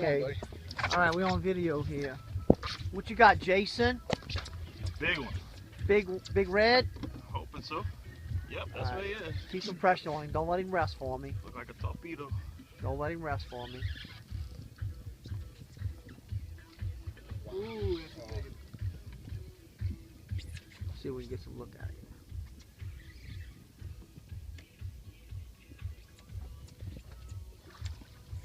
Okay. All right, we on video here. What you got, Jason? Big one. Big red? Hoping so. Yep, that's what he is. Keep some pressure on him. Don't let him rest for me. Look like a torpedo. Don't let him rest for me. Ooh, that's a big one. See if we can get some look at it.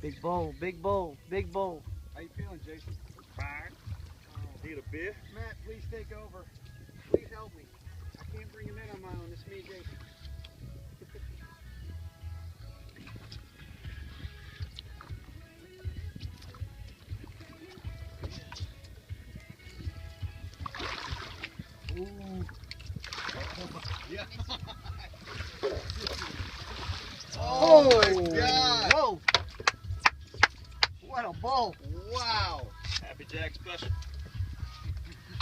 Big bowl, big bowl, big bowl. How you feeling, Jason? Fine. Need a beer? Matt, please take over. Please help me. I can't bring him in on my own. It's me, Jason. Ooh. Yeah. Oh my God! Whoa! What a bowl! Wow! Happy Jack special.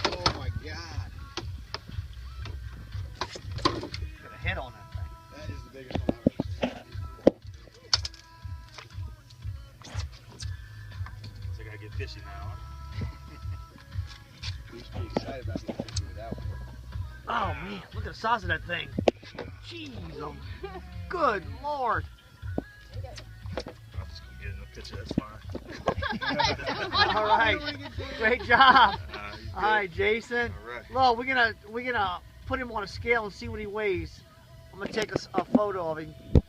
Oh my God! Got a head on that thing. That is the biggest one I've ever seen. Looks like I get fishy now, huh? We should be excited about getting fishy with that one. Oh man, look at the size of that thing. Jeez, oh, good Lord. I'm just gonna get in the picture, that's fine. All right, great job. You All right, Jason. All right. Look, we're gonna put him on a scale and see what he weighs. I'm gonna take a photo of him.